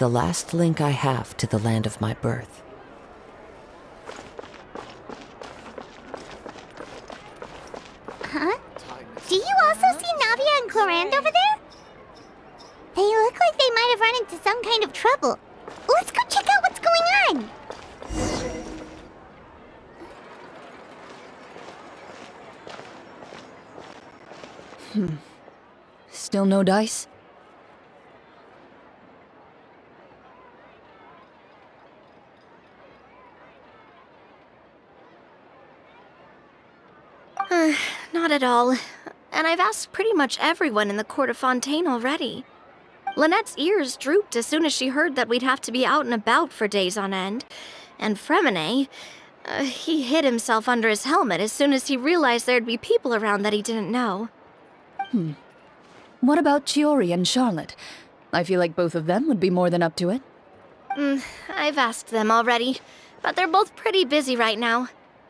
the last link I have to the land of my birth. Huh? Do you also see Navia and Chlorinde over there? They look like they might have run into some kind of trouble. Let's go check out what's going on! Still no dice? Not at all. And I've asked pretty much everyone in the court of Fontaine already. Lynette's ears drooped as soon as she heard that we'd have to be out and about for days on end. And Fremine, he hid himself under his helmet as soon as he realized there'd be people around that he didn't know. What about Chiori and Charlotte? I feel like both of them would be more than up to it. I've asked them already, but they're both pretty busy right now.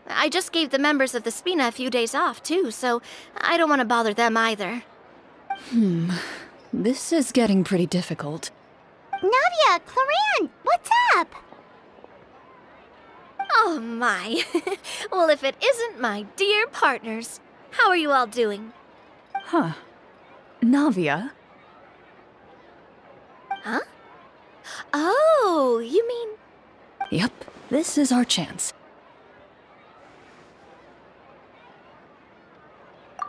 I just gave the members of the Spina a few days off, too, so I don't want to bother them either. This is getting pretty difficult. Navia, Chlorinde, what's up? Oh my. Well, if it isn't my dear partners. How are you all doing? Huh. Navia? Huh? Oh, you mean... Yep, this is our chance.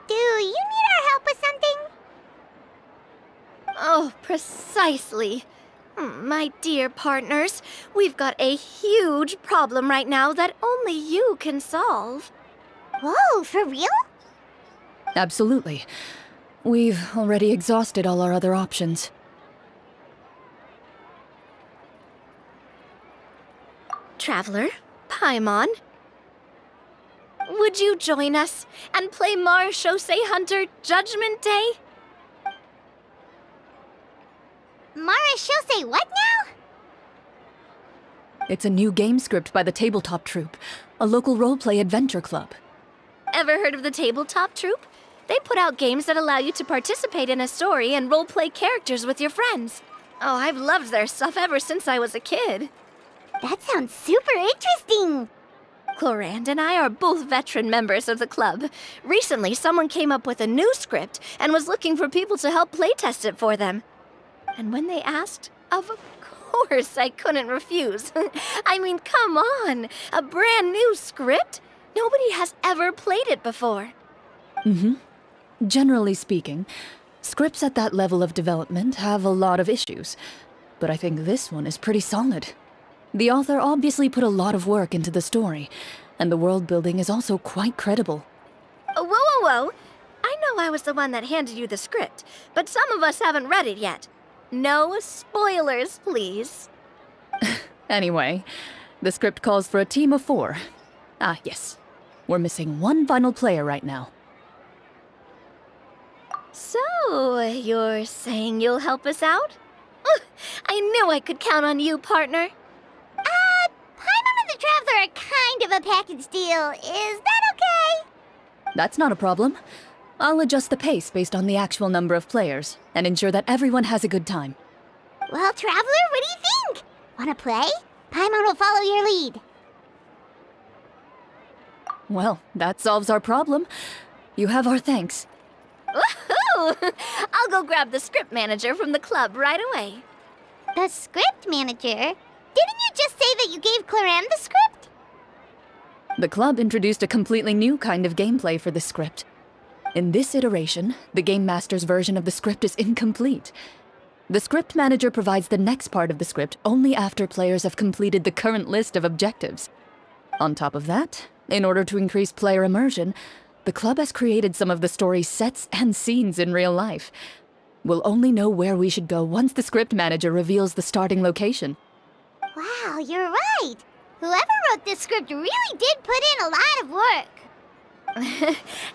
Do you need our help with something? Oh, precisely. My dear partners, we've got a huge problem right now that only you can solve. Whoa, for real? Absolutely. We've already exhausted all our other options. Traveler, Paimon, would you join us and play Marechaussee Hunter Judgment Day? Marechaussee what now? It's a new game script by the Tabletop Troupe, a local roleplay adventure club. Ever heard of the Tabletop Troupe? They put out games that allow you to participate in a story and roleplay characters with your friends. Oh, I've loved their stuff ever since I was a kid. That sounds super interesting. Chlorinde and I are both veteran members of the club. Recently, someone came up with a new script and was looking for people to help playtest it for them. And when they asked, of course I couldn't refuse. I mean, come on! A brand new script? Nobody has ever played it before. Generally speaking, scripts at that level of development have a lot of issues, but I think this one is pretty solid. The author obviously put a lot of work into the story, and the world building is also quite credible. Whoa. I know I was the one that handed you the script, but some of us haven't read it yet. No spoilers, please. Anyway, the script calls for a team of 4. Ah, yes. We're missing one final player right now. So, you're saying you'll help us out? I knew I could count on you, partner. Paimon and the Traveler are kind of a package deal. Is that okay? That's not a problem. I'll adjust the pace based on the actual number of players, and ensure that everyone has a good time. Well, Traveler, what do you think? Wanna play? Paimon will follow your lead. Well, that solves our problem. You have our thanks. Woohoo! I'll go grab the script manager from the club right away. The script manager? Didn't you just say that you gave Chlorinde the script? The club introduced a completely new kind of gameplay for the script. In this iteration, the Game Master's version of the script is incomplete. The script manager provides the next part of the script only after players have completed the current list of objectives. On top of that, in order to increase player immersion, the club has created some of the story's sets and scenes in real life. We'll only know where we should go once the script manager reveals the starting location. Wow, you're right. Whoever wrote this script really did put in a lot of work.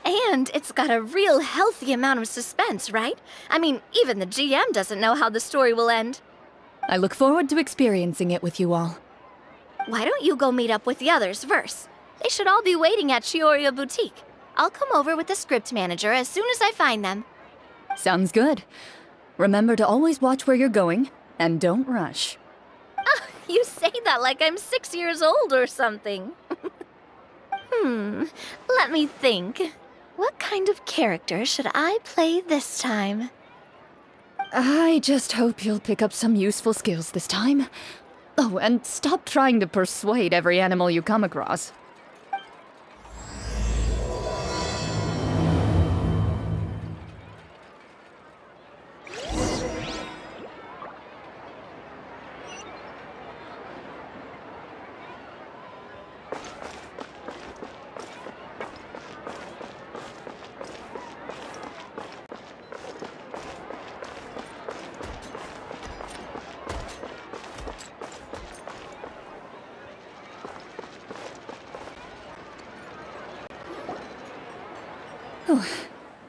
And it's got a real healthy amount of suspense, right? I mean, even the GM doesn't know how the story will end. I look forward to experiencing it with you all. Why don't you go meet up with the others first? They should all be waiting at Chioria Boutique. I'll come over with the script manager as soon as I find them. Sounds good. Remember to always watch where you're going, And don't rush. You say that like I'm 6 years old or something. Let me think. What kind of character should I play this time? I just hope you'll pick up some useful skills this time. Oh, and stop trying to persuade every animal you come across.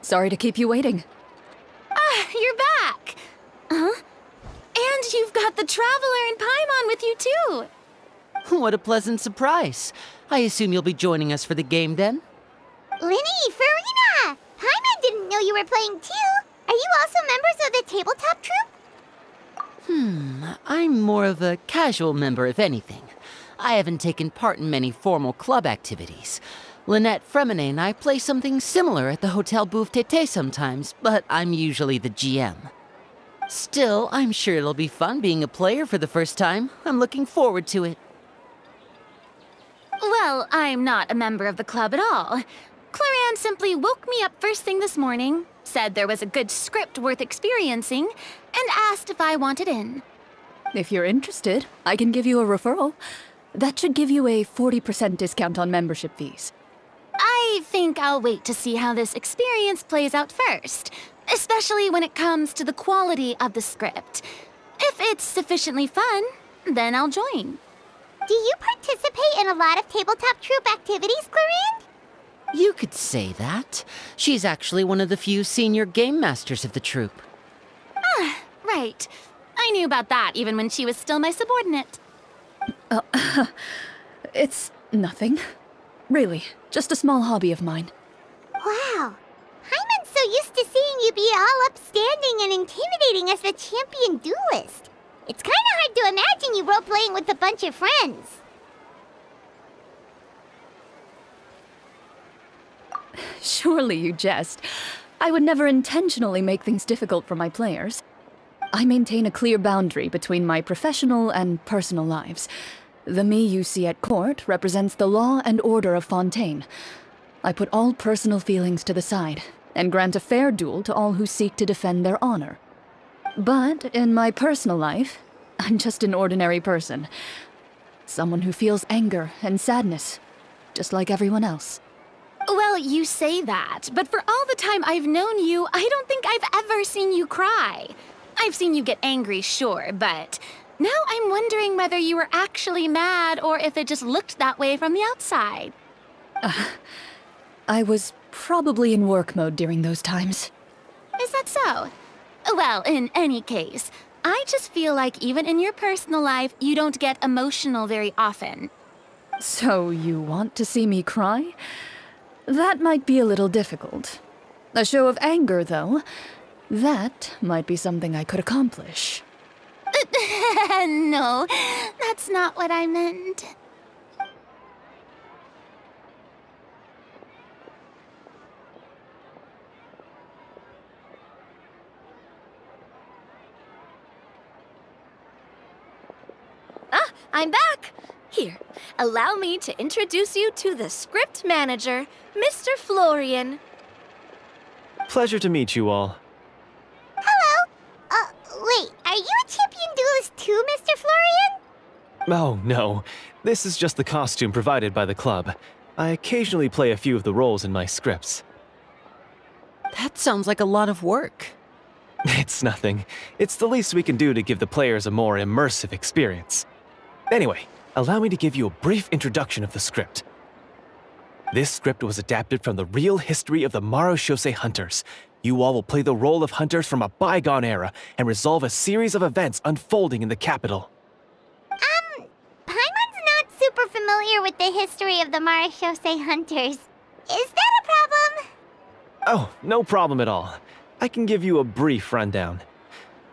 Sorry to keep you waiting. You're back! Huh? And you've got the Traveler and Paimon with you, too! What a pleasant surprise. I assume you'll be joining us for the game then? Linny, Farina! Paimon didn't know you were playing too. Are you also members of the tabletop troupe? I'm more of a casual member, if anything. I haven't taken part in many formal club activities. Lynette, Fremine, and I play something similar at the Hotel Bouffe Tété sometimes, but I'm usually the GM. Still, I'm sure it'll be fun being a player for the first time. I'm looking forward to it. Well, I'm not a member of the club at all. Chlorinde simply woke me up first thing this morning, said there was a good script worth experiencing, and asked if I wanted in. If you're interested, I can give you a referral. That should give you a 40% discount on membership fees. I think I'll wait to see how this experience plays out first, especially when it comes to the quality of the script. If it's sufficiently fun, then I'll join. Do you participate in a lot of tabletop troupe activities, Chlorinde? You could say that. She's actually one of the few senior game masters of the troupe. Right. I knew about that even when she was still my subordinate. It's nothing. Really, just a small hobby of mine. Wow. Paimon's so used to seeing you be all upstanding and intimidating as the champion duelist. It's kind of hard to imagine you role-playing with a bunch of friends. Surely you jest. I would never intentionally make things difficult for my players. I maintain a clear boundary between my professional and personal lives. The me you see at court represents the law and order of Fontaine. I put all personal feelings to the side and grant a fair duel to all who seek to defend their honor. But in my personal life, I'm just an ordinary person. Someone who feels anger and sadness, just like everyone else. Well, you say that, but for all the time I've known you, I don't think I've ever seen you cry. I've seen you get angry, sure, but now I'm wondering whether you were actually mad or if it just looked that way from the outside. I was probably in work mode during those times. Is that so? Well, in any case, I just feel like even in your personal life, you don't get emotional very often. So you want to see me cry? That might be a little difficult. A show of anger, though, that might be something I could accomplish. No, that's not what I meant. I'm back! Here, allow me to introduce you to the script manager, Mr. Florian. Pleasure to meet you all. Hello? Wait, are you a champion duelist too, Mr. Florian? Oh, no. This is just the costume provided by the club. I occasionally play a few of the roles in my scripts. That sounds like a lot of work. It's nothing. It's the least we can do to give the players a more immersive experience. Anyway, allow me to give you a brief introduction of the script. This script was adapted from the real history of the Marechaussee Hunters. You all will play the role of hunters from a bygone era and resolve a series of events unfolding in the capital. Paimon's not super familiar with the history of the Marechaussee Hunters. Is that a problem? Oh, no problem at all. I can give you a brief rundown.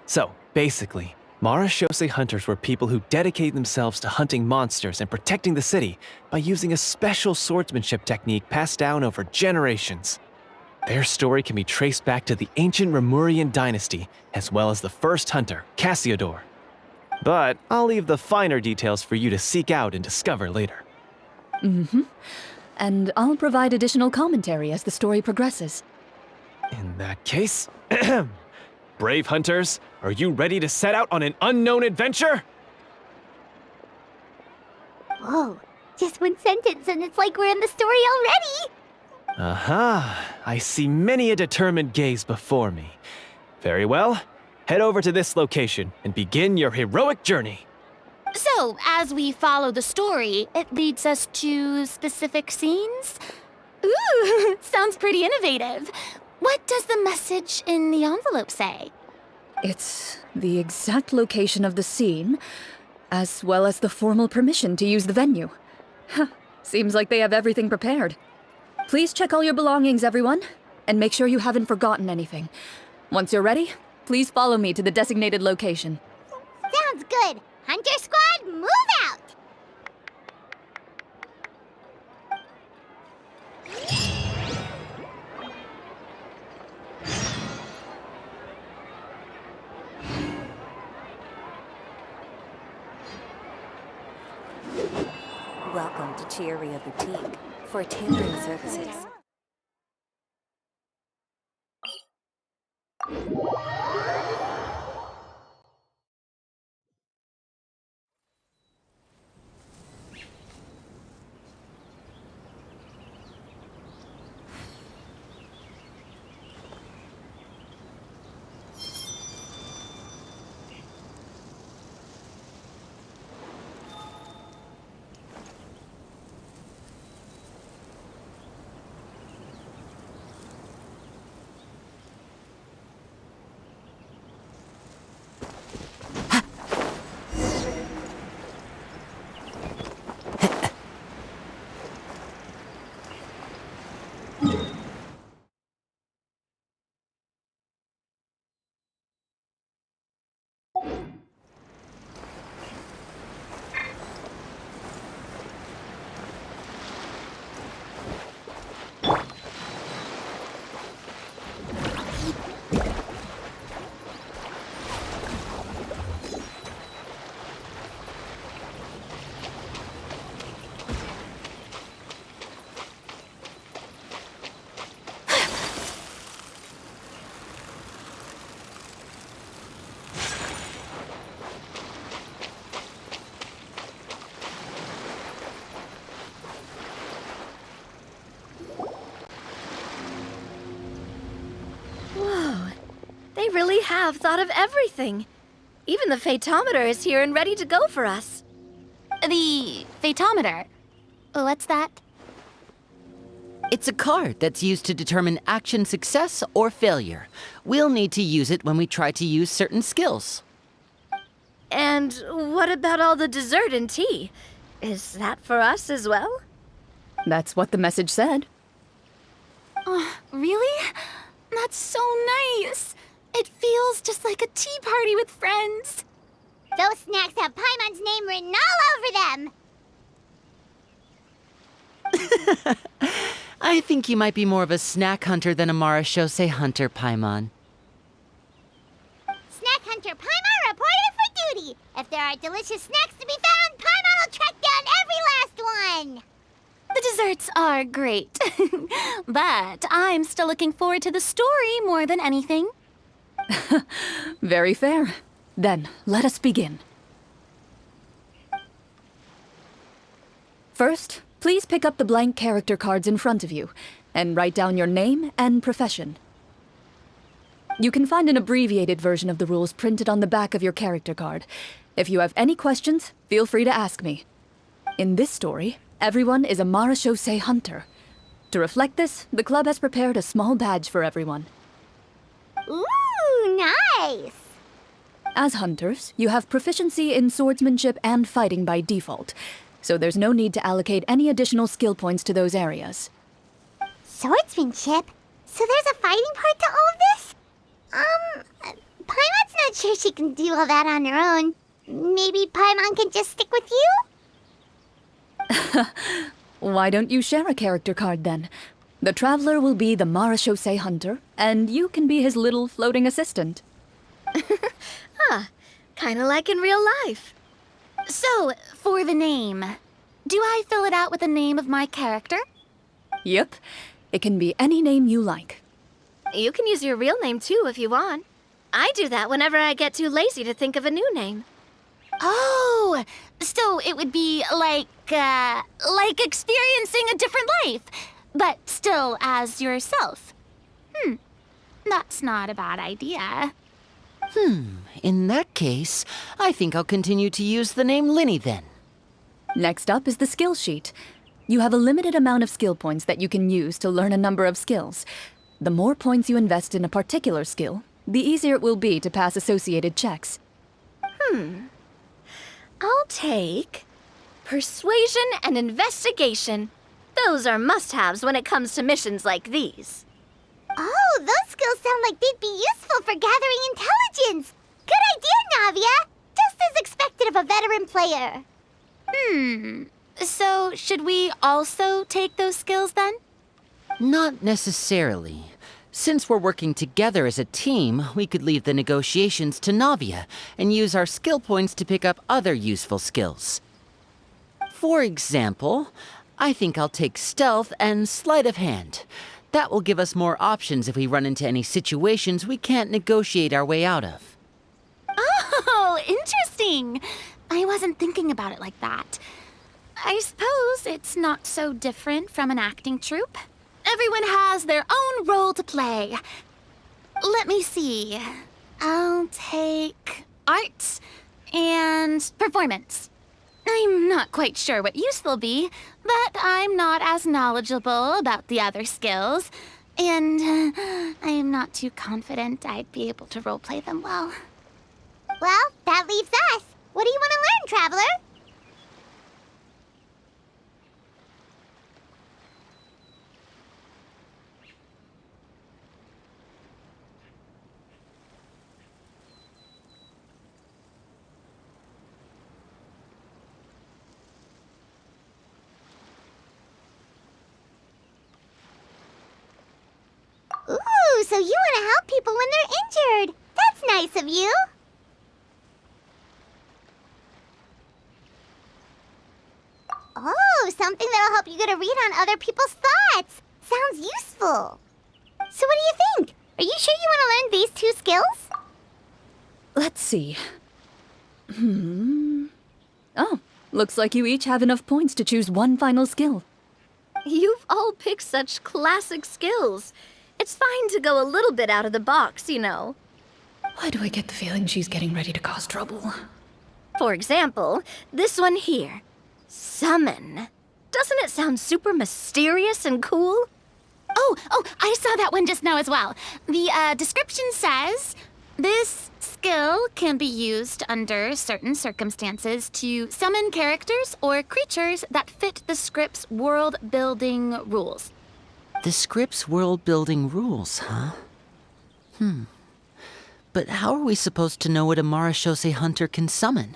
So, basically, Marashose hunters were people who dedicated themselves to hunting monsters and protecting the city by using a special swordsmanship technique passed down over generations. Their story can be traced back to the ancient Remurian dynasty, as well as the first hunter, Cassiodor. But I'll leave the finer details for you to seek out and discover later. And I'll provide additional commentary as the story progresses. In that case, brave hunters, are you ready to set out on an unknown adventure? Whoa, just one sentence and it's like we're in the story already! Aha, I see many a determined gaze before me. Very well, head over to this location and begin your heroic journey. So, as we follow the story, it leads us to specific scenes? Ooh, sounds pretty innovative. What does the message in the envelope say? It's the exact location of the scene, as well as the formal permission to use the venue. Huh, seems like they have everything prepared. Please check all your belongings, everyone, and make sure you haven't forgotten anything. Once you're ready, please follow me to the designated location. Sounds good. Hunter Squad, move out! Welcome to Chiaria Boutique for tailoring services. They really have thought of everything. Even the phaetometer is here and ready to go for us. The phaetometer? What's that? It's a card that's used to determine action success or failure. We'll need to use it when we try to use certain skills. And what about all the dessert and tea? Is that for us as well? That's what the message said. Really? That's so nice. It feels just like a tea party with friends. Those snacks have Paimon's name written all over them! I think you might be more of a snack hunter than a Marashose hunter, Paimon. Snack Hunter Paimon reported for duty! If there are delicious snacks to be found, Paimon will track down every last one! The desserts are great. But I'm still looking forward to the story more than anything. Very fair. Then, let us begin. First, please pick up the blank character cards in front of you and write down your name and profession. You can find an abbreviated version of the rules printed on the back of your character card. If you have any questions, feel free to ask me. In this story, everyone is a Marashose hunter. To reflect this, the club has prepared a small badge for everyone. Ooh, nice! As hunters, you have proficiency in swordsmanship and fighting by default, so there's no need to allocate any additional skill points to those areas. Swordsmanship? So there's a fighting part to all of this? Paimon's not sure she can do all that on her own. Maybe Paimon can just stick with you? Why don't you share a character card then? The Traveler will be the Marechaussee Hunter, and you can be his little floating assistant. Kinda like in real life. So, for the name, do I fill it out with the name of my character? Yep. It can be any name you like. You can use your real name too if you want. I do that whenever I get too lazy to think of a new name. Oh, so it would be like experiencing a different life, but still as yourself. That's not a bad idea. In that case, I think I'll continue to use the name Linny then. Next up is the skill sheet. You have a limited amount of skill points that you can use to learn a number of skills. The more points you invest in a particular skill, the easier it will be to pass associated checks. I'll take persuasion and investigation. Those are must-haves when it comes to missions like these. Oh, those skills sound like they'd be useful for gathering intelligence. Good idea, Navia. Just as expected of a veteran player. So should we also take those skills then? Not necessarily. Since we're working together as a team, we could leave the negotiations to Navia and use our skill points to pick up other useful skills. For example, I think I'll take stealth and sleight of hand. That will give us more options if we run into any situations we can't negotiate our way out of. Oh, interesting. I wasn't thinking about it like that. I suppose it's not so different from an acting troupe. Everyone has their own role to play. Let me see. I'll take arts and performance. I'm not quite sure what use they'll be, but I'm not as knowledgeable about the other skills, and I'm not too confident I'd be able to roleplay them well. Well, that leaves us. What do you want to learn, Traveler? Ooh, so you want to help people when they're injured. That's nice of you. Oh, something that'll help you get a read on other people's thoughts. Sounds useful. So what do you think? Are you sure you want to learn these two skills? Let's see. Oh, looks like you each have enough points to choose one final skill. You've all picked such classic skills. It's fine to go a little bit out of the box, you know. Why do I get the feeling she's getting ready to cause trouble? For example, this one here. Summon. Doesn't it sound super mysterious and cool? Oh, I saw that one just now as well. The description says, this skill can be used under certain circumstances to summon characters or creatures that fit the script's world-building rules. The script's world-building rules, huh? But how are we supposed to know what a Marechaussee Hunter can summon?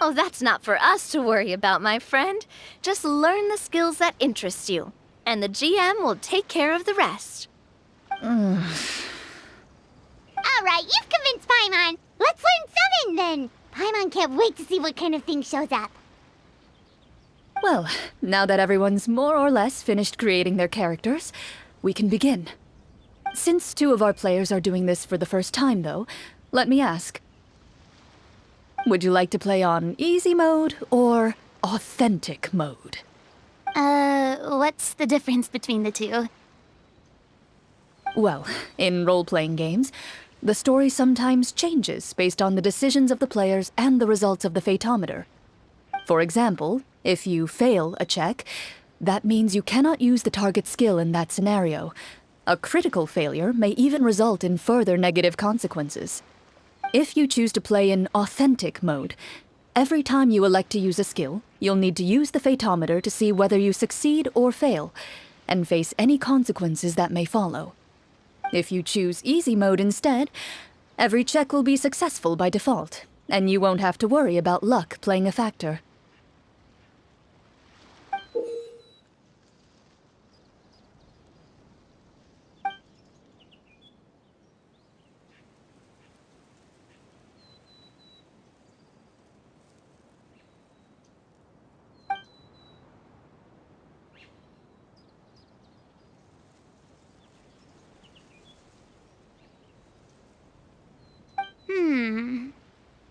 Oh, that's not for us to worry about, my friend. Just learn the skills that interest you, and the GM will take care of the rest. All right, you've convinced Paimon. Let's learn summon then. Paimon can't wait to see what kind of thing shows up. Well, now that everyone's more or less finished creating their characters, we can begin. Since two of our players are doing this for the first time, though, let me ask. Would you like to play on easy mode or authentic mode? What's the difference between the two? Well, in role-playing games, the story sometimes changes based on the decisions of the players and the results of the fatometer. For example, if you fail a check, that means you cannot use the target skill in that scenario. A critical failure may even result in further negative consequences. If you choose to play in authentic mode, every time you elect to use a skill, you'll need to use the fatometer to see whether you succeed or fail, and face any consequences that may follow. If you choose easy mode instead, Every check will be successful by default, and you won't have to worry about luck playing a factor.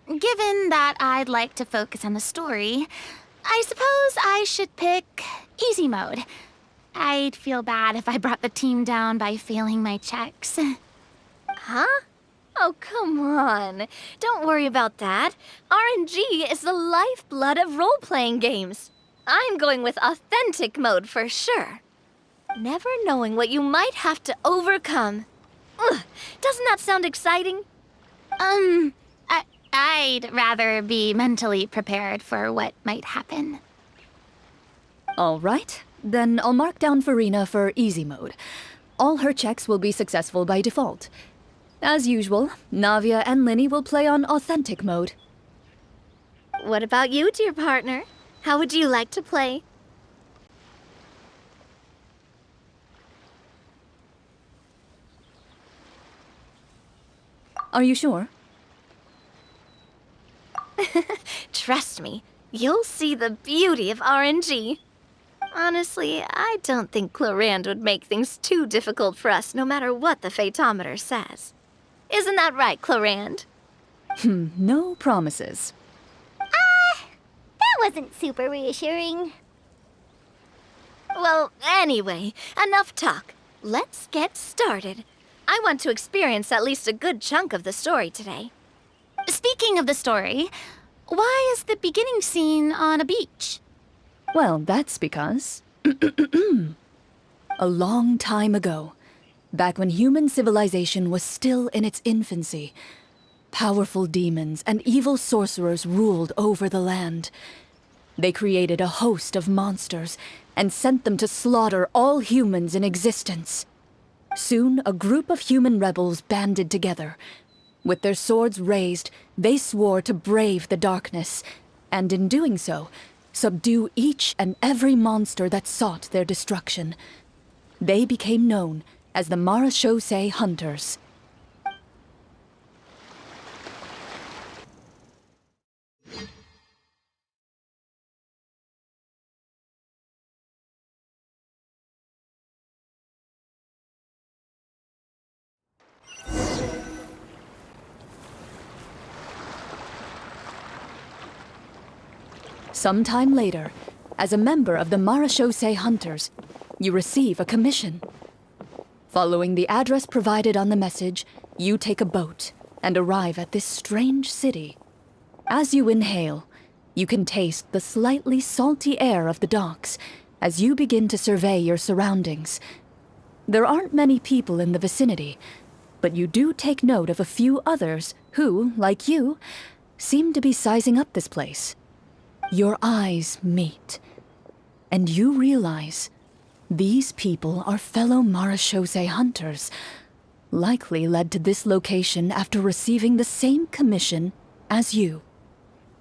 Given that I'd like to focus on the story, I suppose I should pick easy mode. I'd feel bad if I brought the team down by failing my checks. Huh? Oh, come on. Don't worry about that. RNG is the lifeblood of role-playing games. I'm going with authentic mode for sure. Never knowing what you might have to overcome. Ugh, doesn't that sound exciting? I'd rather be mentally prepared for what might happen. All right, then I'll mark down Farina for easy mode. All her checks will be successful by default. As usual, Navia and Linny will play on authentic mode. What about you, dear partner? How would you like to play? Are you sure? Trust me, you'll see the beauty of RNG. Honestly, I don't think Chlorinde would make things too difficult for us no matter what the Fatometer says. Isn't that right, Chlorinde? No promises. That wasn't super reassuring. Well, anyway, enough talk. Let's get started. I want to experience at least a good chunk of the story today. Speaking of the story, why is the beginning scene on a beach? Well, that's because... a long time ago, back when human civilization was still in its infancy, powerful demons and evil sorcerers ruled over the land. They created a host of monsters and sent them to slaughter all humans in existence. Soon, a group of human rebels banded together. With their swords raised, they swore to brave the darkness, and in doing so, subdue each and every monster that sought their destruction. They became known as the Marachose Hunters. Sometime later, as a member of the Marachose Hunters, you receive a commission. Following the address provided on the message, you take a boat and arrive at this strange city. As you inhale, you can taste the slightly salty air of the docks as you begin to survey your surroundings. There aren't many people in the vicinity, but you do take note of a few others who, like you, seem to be sizing up this place. Your eyes meet, and you realize these people are fellow Marachose hunters, likely led to this location after receiving the same commission as you.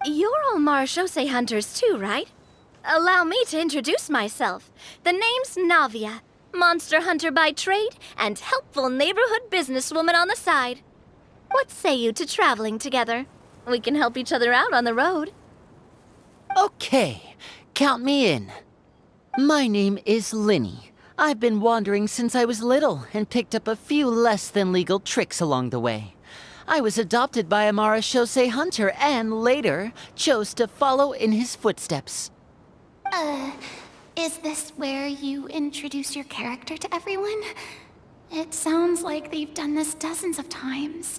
You're all Marachose hunters too, right? Allow me to introduce myself. The name's Navia, monster hunter by trade and helpful neighborhood businesswoman on the side. What say you to traveling together? We can help each other out on the road. Okay, count me in. My name is Linny. I've been wandering since I was little and picked up a few less than legal tricks along the way. I was adopted by a Marachose hunter and later chose to follow in his footsteps. Is this where you introduce your character to everyone? It sounds like they've done this dozens of times.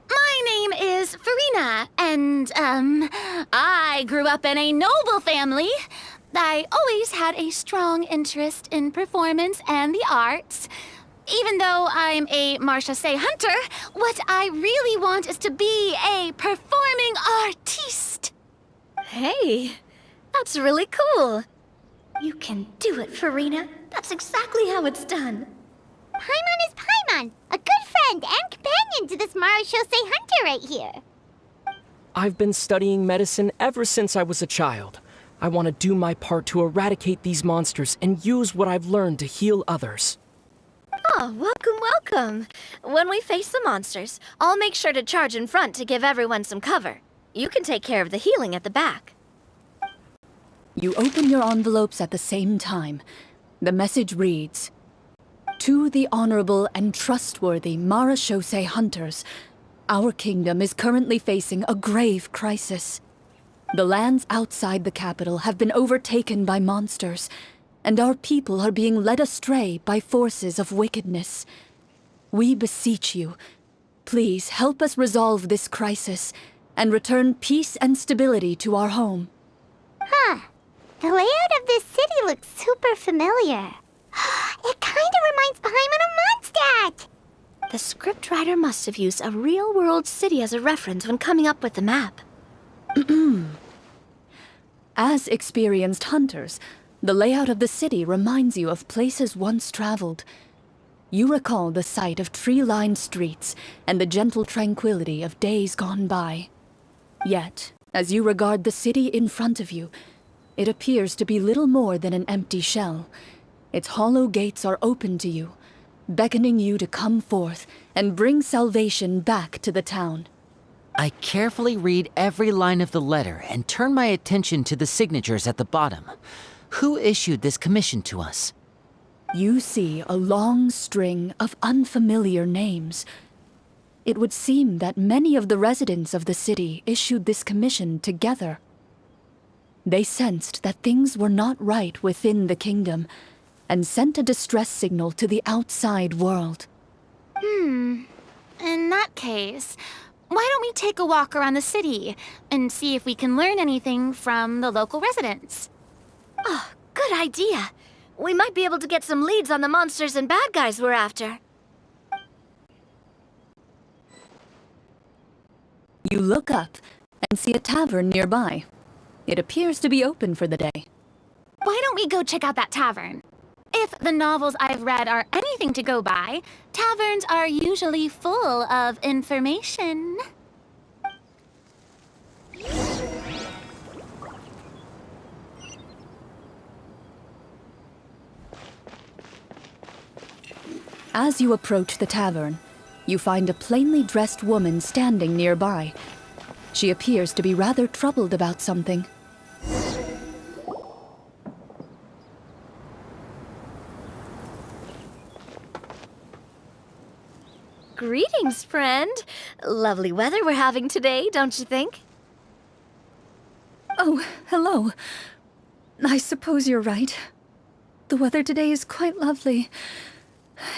My name is Farina, and, I grew up in a noble family. I always had a strong interest in performance and the arts. Even though I'm a Marachose hunter, what I really want is to be a performing artiste. Hey, that's really cool. You can do it, Farina. That's exactly how it's done. Paimon is Paimon, a good friend and companion to this Marachose hunter right here. I've been studying medicine ever since I was a child. I want to do my part to eradicate these monsters and use what I've learned to heal others. Oh, welcome, welcome. When we face the monsters, I'll make sure to charge in front to give everyone some cover. You can take care of the healing at the back. You open your envelopes at the same time. The message reads, "To the honorable and trustworthy Marachose hunters, our kingdom is currently facing a grave crisis. The lands outside the capital have been overtaken by monsters, and our people are being led astray by forces of wickedness. We beseech you, please help us resolve this crisis and return peace and stability to our home." Huh. The layout of this city looks super familiar. It kind of reminds Paimon of Mondstadt. The scriptwriter must have used a real-world city as a reference when coming up with the map. As experienced hunters, the layout of the city reminds you of places once traveled. You recall the sight of tree-lined streets and the gentle tranquility of days gone by. Yet, as you regard the city in front of you, it appears to be little more than an empty shell. Its hollow gates are open to you, beckoning you to come forth and bring salvation back to the town. I carefully read every line of the letter and turn my attention to the signatures at the bottom. Who issued this commission to us? You see a long string of unfamiliar names. It would seem that many of the residents of the city issued this commission together. They sensed that things were not right within the kingdom and sent a distress signal to the outside world. In that case, why don't we take a walk around the city and see if we can learn anything from the local residents? Oh, good idea. We might be able to get some leads on the monsters and bad guys we're after. You look up and see a tavern nearby. It appears to be open for the day. Why don't we go check out that tavern? If the novels I've read are anything to go by, taverns are usually full of information. As you approach the tavern, you find a plainly dressed woman standing nearby. She appears to be rather troubled about something. Greetings, friend. Lovely weather we're having today, don't you think? Oh, hello. I suppose you're right. The weather today is quite lovely.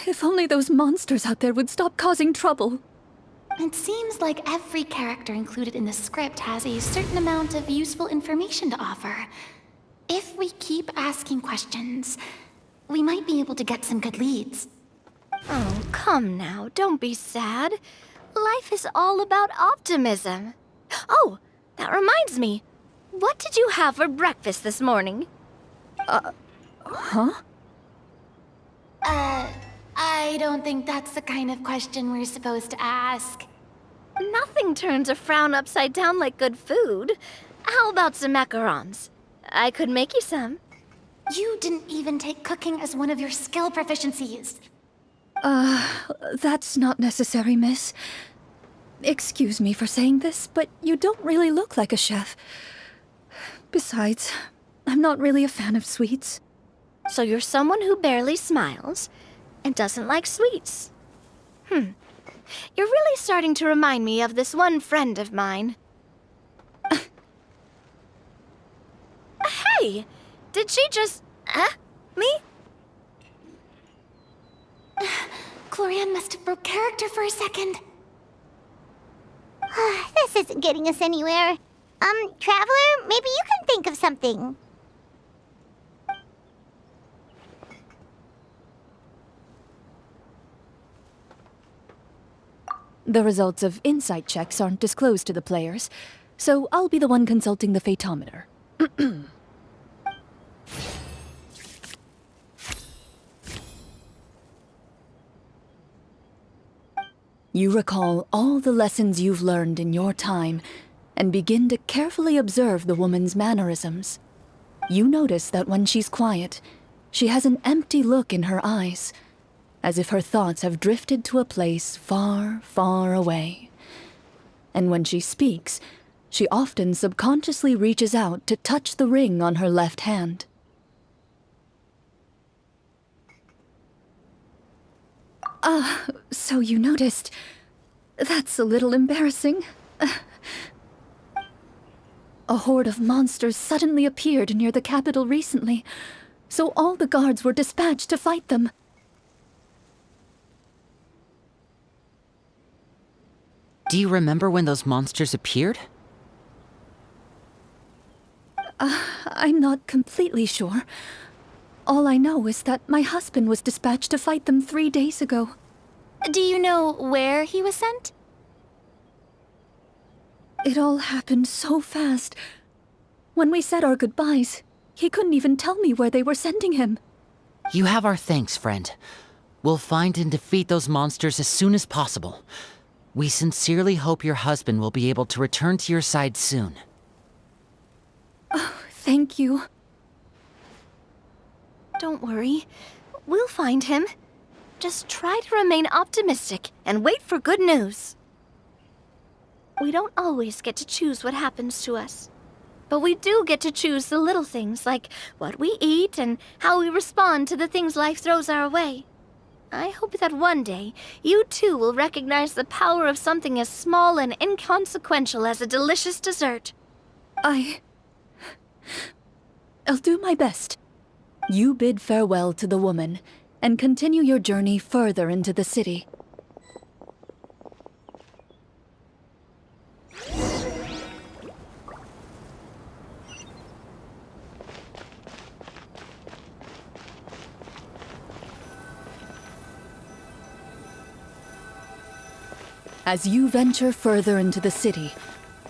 If only those monsters out there would stop causing trouble. It seems like every character included in the script has a certain amount of useful information to offer. If we keep asking questions, we might be able to get some good leads. Oh, come now, don't be sad. Life is all about optimism. Oh, that reminds me. What did you have for breakfast this morning? Huh? I don't think that's the kind of question we're supposed to ask. Nothing turns a frown upside down like good food. How about some macarons? I could make you some. You didn't even take cooking as one of your skill proficiencies. That's not necessary, miss. Excuse me for saying this, but you don't really look like a chef. Besides, I'm not really a fan of sweets. So you're someone who barely smiles and doesn't like sweets. You're really starting to remind me of this one friend of mine. Hey! Did she just... me? Chlorinde must have broke character for a second. This isn't getting us anywhere. Traveler, maybe you can think of something. The results of insight checks aren't disclosed to the players, so I'll be the one consulting the fatometer. You recall all the lessons you've learned in your time and begin to carefully observe the woman's mannerisms. You notice that when she's quiet, she has an empty look in her eyes, as if her thoughts have drifted to a place far, far away. And when she speaks, she often subconsciously reaches out to touch the ring on her left hand. So you noticed. That's a little embarrassing. A horde of monsters suddenly appeared near the capital recently, so all the guards were dispatched to fight them. Do you remember when those monsters appeared? I'm not completely sure. All I know is that my husband was dispatched to fight them 3 days ago. Do you know where he was sent? It all happened so fast. When we said our goodbyes, he couldn't even tell me where they were sending him. You have our thanks, friend. We'll find and defeat those monsters as soon as possible. We sincerely hope your husband will be able to return to your side soon. Thank you. Don't worry. We'll find him. Just try to remain optimistic and wait for good news. We don't always get to choose what happens to us. But we do get to choose the little things, like what we eat and how we respond to the things life throws our way. I hope that one day, you too will recognize the power of something as small and inconsequential as a delicious dessert. I'll do my best. You bid farewell to the woman and continue your journey further into the city. As you venture further into the city,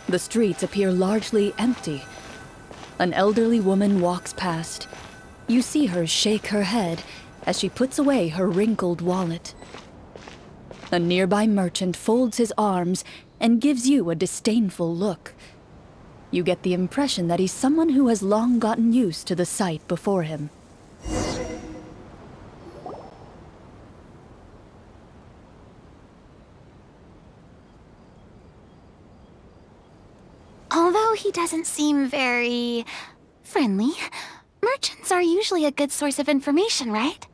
the streets appear largely empty. An elderly woman walks past. You see her shake her head as she puts away her wrinkled wallet. A nearby merchant folds his arms and gives you a disdainful look. You get the impression that he's someone who has long gotten used to the sight before him. Although he doesn't seem very friendly, merchants are usually a good source of information, right?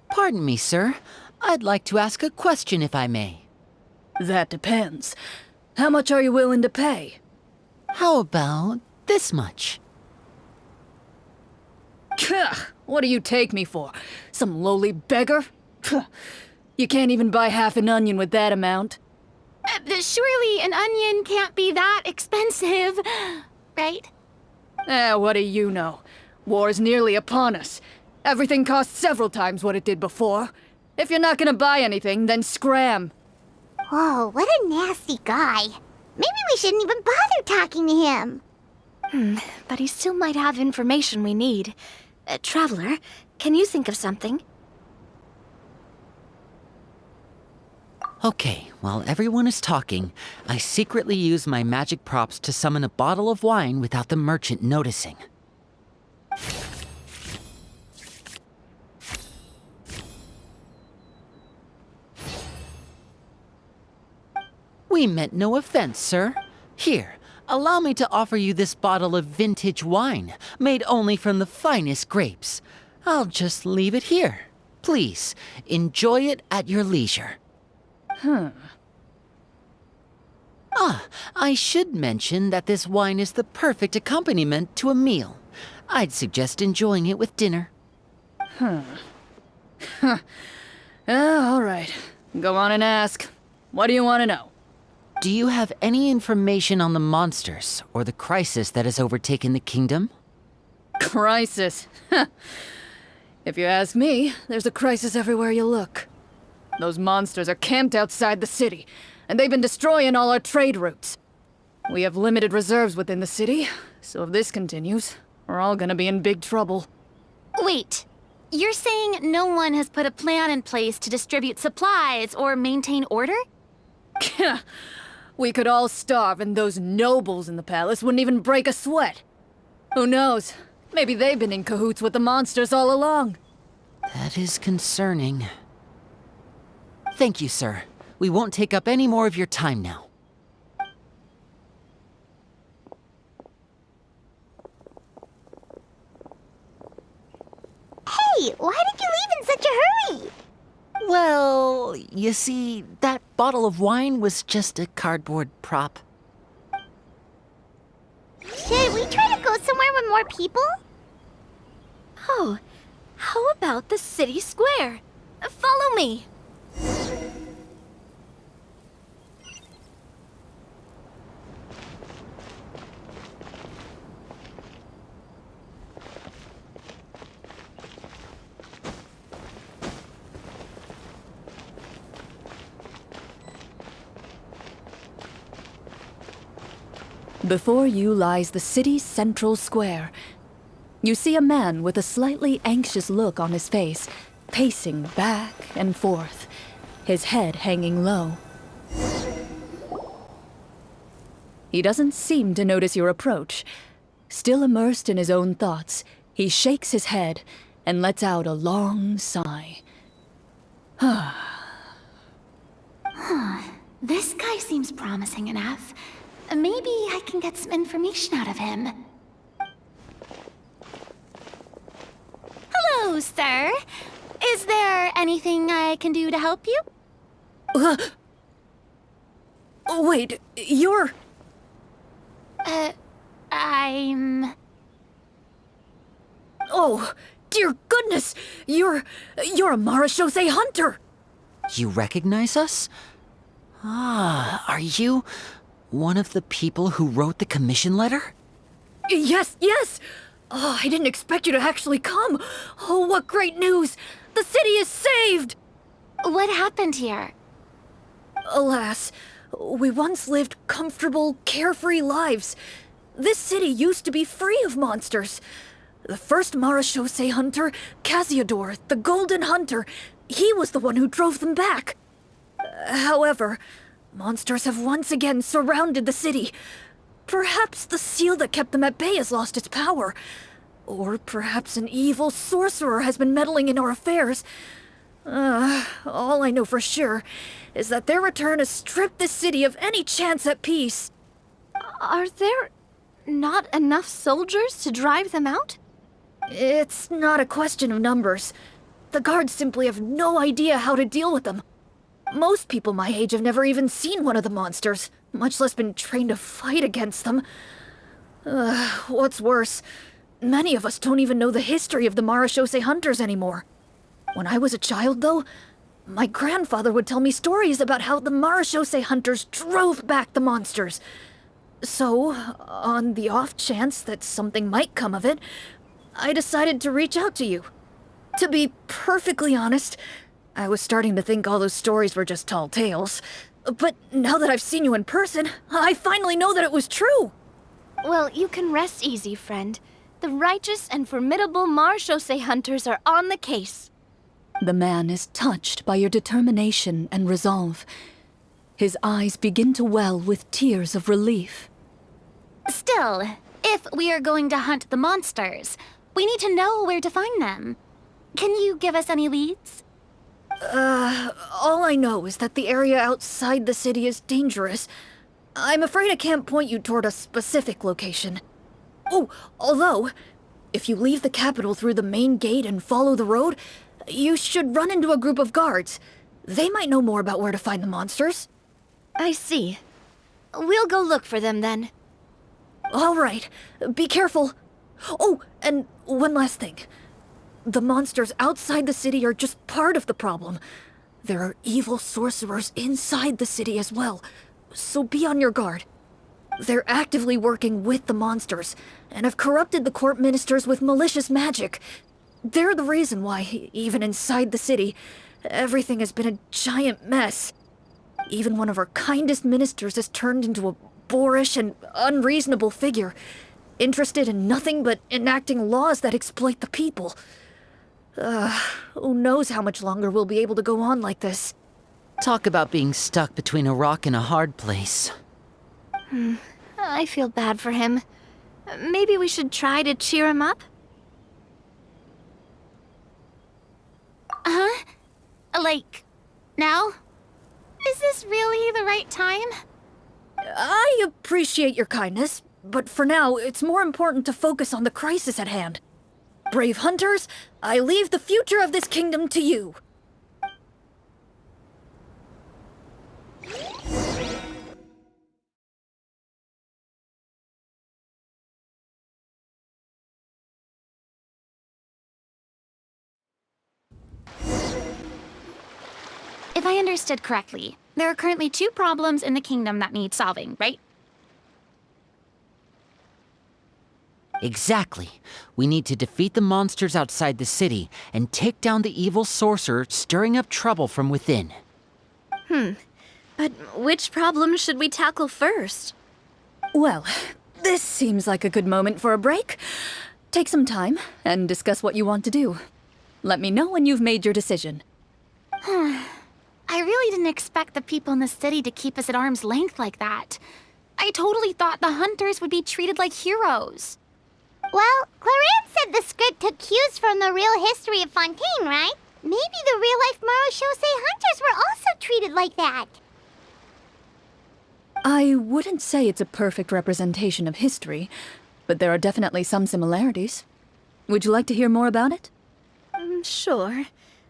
Pardon me, sir. I'd like to ask a question if I may. That depends. How much are you willing to pay? How about this much? What do you take me for? Some lowly beggar? You can't even buy half an onion with that amount. Surely an onion can't be that expensive, right? What do you know? War is nearly upon us. Everything costs several times what it did before. If you're not gonna buy anything, then scram. Whoa, what a nasty guy. Maybe we shouldn't even bother talking to him. But he still might have information we need. Traveler, can you think of something? Okay, while everyone is talking, I secretly use my magic props to summon a bottle of wine without the merchant noticing. We meant no offense, sir. Here, allow me to offer you this bottle of vintage wine, made only from the finest grapes. I'll just leave it here. Please, enjoy it at your leisure. I should mention that this wine is the perfect accompaniment to a meal. I'd suggest enjoying it with dinner. All right. Go on and ask. What do you want to know? Do you have any information on the monsters or the crisis that has overtaken the kingdom? Crisis? If you ask me, there's a crisis everywhere you look. Those monsters are camped outside the city, and they've been destroying all our trade routes. We have limited reserves within the city, so if this continues, we're all gonna be in big trouble. Wait, you're saying no one has put a plan in place to distribute supplies or maintain order? We could all starve and those nobles in the palace wouldn't even break a sweat. Who knows? Maybe they've been in cahoots with the monsters all along. That is concerning. Thank you, sir. We won't take up any more of your time now. Hey, why did you leave in such a hurry? Well, you see, that bottle of wine was just a cardboard prop. Should we try to go somewhere with more people? Oh, how about the city square? Follow me. Before you lies the city's central square. You see a man with a slightly anxious look on his face, pacing back and forth, his head hanging low. He doesn't seem to notice your approach. Still immersed in his own thoughts, he shakes his head and lets out a long sigh. This guy seems promising enough. Maybe I can get some information out of him. Hello, sir. Is there anything I can do to help you? Wait, you're... I'm... Oh, dear goodness! You're a Marachose hunter! You recognize us? Ah, are you one of the people who wrote the commission letter? Yes, yes! Oh, I didn't expect you to actually come. Oh, what great news! The city is saved! What happened here? Alas, we once lived comfortable, carefree lives. This city used to be free of monsters. The first Marachose hunter, Casiodor, the Golden Hunter, he was the one who drove them back. However, monsters have once again surrounded the city. Perhaps the seal that kept them at bay has lost its power. Or perhaps an evil sorcerer has been meddling in our affairs. All I know for sure is that their return has stripped this city of any chance at peace. Are there not enough soldiers to drive them out? It's not a question of numbers. The guards simply have no idea how to deal with them. Most people my age have never even seen one of the monsters, much less been trained to fight against them. What's worse, many of us don't even know the history of the Marachose hunters anymore. When I was a child, though, my grandfather would tell me stories about how the Marachose hunters drove back the monsters. So, on the off chance that something might come of it, I decided to reach out to you. To be perfectly honest, I was starting to think all those stories were just tall tales. But now that I've seen you in person, I finally know that it was true! Well, you can rest easy, friend. The righteous and formidable Marachose hunters are on the case. The man is touched by your determination and resolve. His eyes begin to well with tears of relief. Still, if we are going to hunt the monsters, we need to know where to find them. Can you give us any leads? All I know is that the area outside the city is dangerous. I'm afraid I can't point you toward a specific location. Oh, although, if you leave the capital through the main gate and follow the road, you should run into a group of guards. They might know more about where to find the monsters. I see. We'll go look for them then. All right, be careful. Oh, and one last thing. The monsters outside the city are just part of the problem. There are evil sorcerers inside the city as well, so be on your guard. They're actively working with the monsters, and have corrupted the court ministers with malicious magic. They're the reason why, even inside the city, everything has been a giant mess. Even one of our kindest ministers has turned into a boorish and unreasonable figure, interested in nothing but enacting laws that exploit the people. Who knows how much longer we'll be able to go on like this. Talk about being stuck between a rock and a hard place. I feel bad for him. Maybe we should try to cheer him up? Huh? Like, now? Is this really the right time? I appreciate your kindness, but for now, it's more important to focus on the crisis at hand. Brave hunters, I leave the future of this kingdom to you. If I understood correctly, there are currently 2 problems in the kingdom that need solving, right? Exactly. We need to defeat the monsters outside the city and take down the evil sorcerer stirring up trouble from within. But which problem should we tackle first? Well, this seems like a good moment for a break. Take some time and discuss what you want to do. Let me know when you've made your decision. I really didn't expect the people in the city to keep us at arm's length like that. I totally thought the hunters would be treated like heroes. Well, Chlorinde said the script took cues from the real history of Fontaine, right? Maybe the real-life Marachose hunters were also treated like that. I wouldn't say it's a perfect representation of history, but there are definitely some similarities. Would you like to hear more about it? Sure.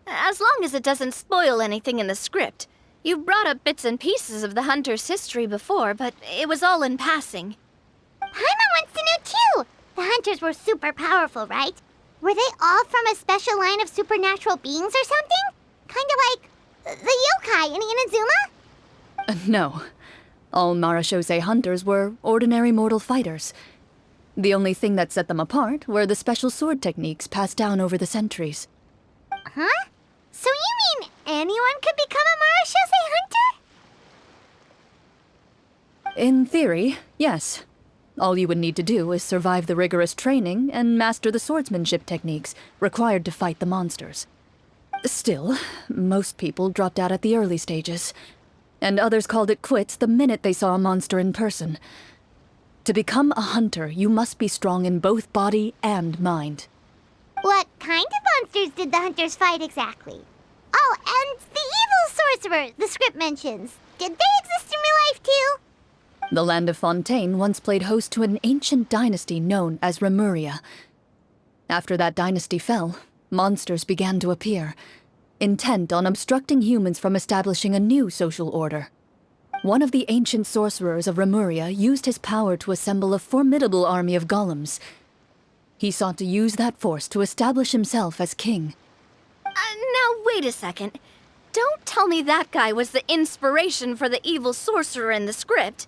As long as it doesn't spoil anything in the script. You brought up bits and pieces of the hunter's history before, but it was all in passing. Paimon wants to know too! The hunters were super powerful, right? Were they all from a special line of supernatural beings or something? Kind of like the yokai in Inazuma? No. All Marachose hunters were ordinary mortal fighters. The only thing that set them apart were the special sword techniques passed down over the centuries. Huh? So you mean anyone could become a Marachose hunter? In theory, yes. All you would need to do is survive the rigorous training and master the swordsmanship techniques required to fight the monsters. Still, most people dropped out at the early stages, and others called it quits the minute they saw a monster in person. To become a hunter, you must be strong in both body and mind. What kind of monsters did the hunters fight exactly? Oh, and the evil sorcerer the script mentions. Did they exist in real life too? The land of Fontaine once played host to an ancient dynasty known as Remuria. After that dynasty fell, monsters began to appear, intent on obstructing humans from establishing a new social order. One of the ancient sorcerers of Remuria used his power to assemble a formidable army of golems. He sought to use that force to establish himself as king. Now wait a second. Don't tell me that guy was the inspiration for the evil sorcerer in the script.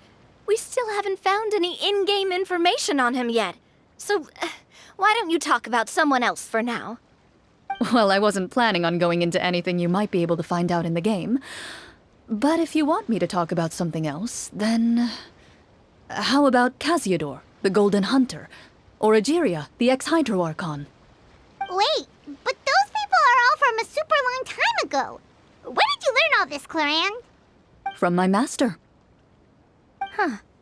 We still haven't found any in-game information on him yet. So, why don't you talk about someone else for now? Well, I wasn't planning on going into anything you might be able to find out in the game. But if you want me to talk about something else, then... How about Casiodor, the Golden Hunter? Or Egeria, the ex-Hydro Archon? Wait, but those people are all from a super long time ago. Where did you learn all this, Chlorinde? From my master.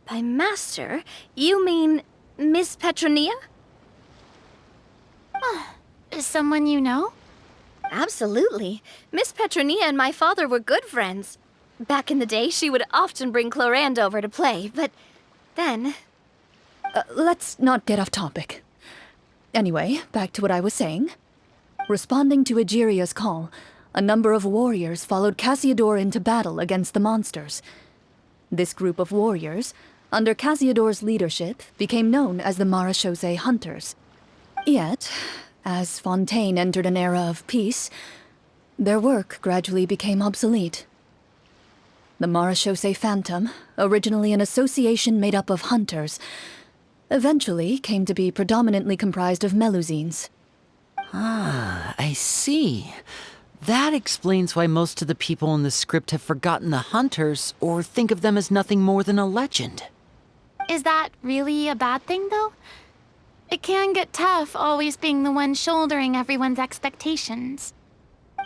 By master, you mean Miss Petronia? Someone you know? Absolutely. Miss Petronia and my father were good friends. Back in the day, she would often bring Chlorinde over to play, but then... Let's not get off topic. Anyway, back to what I was saying. Responding to Egeria's call, a number of warriors followed Casiodor into battle against the monsters. This group of warriors, under Casiodor's leadership, became known as the Marachose Hunters. Yet, as Fontaine entered an era of peace, their work gradually became obsolete. The Marachose Phantom, originally an association made up of hunters, eventually came to be predominantly comprised of Melusines. Ah, I see. That explains why most of the people in the script have forgotten the hunters or think of them as nothing more than a legend. Is that really a bad thing, though? It can get tough always being the one shouldering everyone's expectations.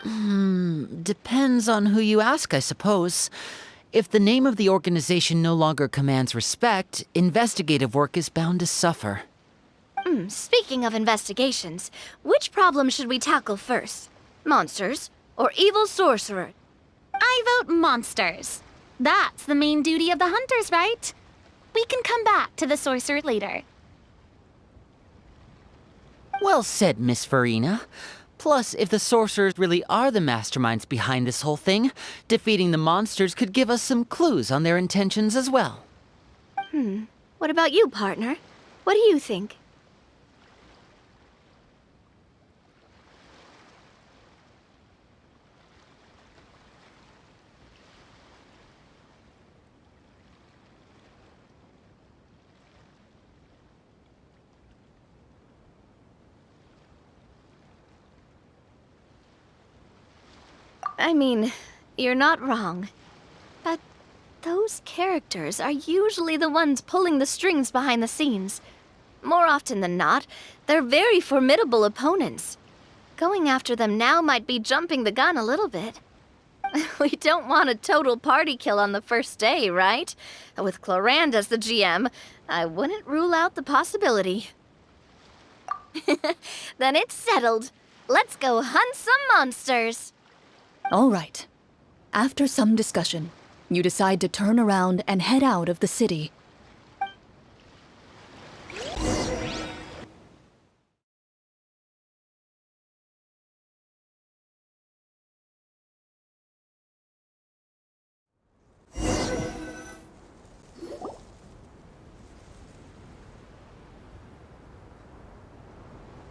Depends on who you ask, I suppose. If the name of the organization no longer commands respect, investigative work is bound to suffer. Speaking of investigations, which problem should we tackle first? Monsters or evil sorcerer? I vote monsters. That's the main duty of the hunters, right? We can come back to the sorcerer later. Well said, Miss Farina. Plus, if the sorcerers really are the masterminds behind this whole thing, defeating the monsters could give us some clues on their intentions as well. What about you, partner? What do you think? I mean, you're not wrong. But those characters are usually the ones pulling the strings behind the scenes. More often than not, they're very formidable opponents. Going after them now might be jumping the gun a little bit. We don't want a total party kill on the first day, right? With Chlorinde as the GM, I wouldn't rule out the possibility. Then it's settled. Let's go hunt some monsters! All right. After some discussion, you decide to turn around and head out of the city.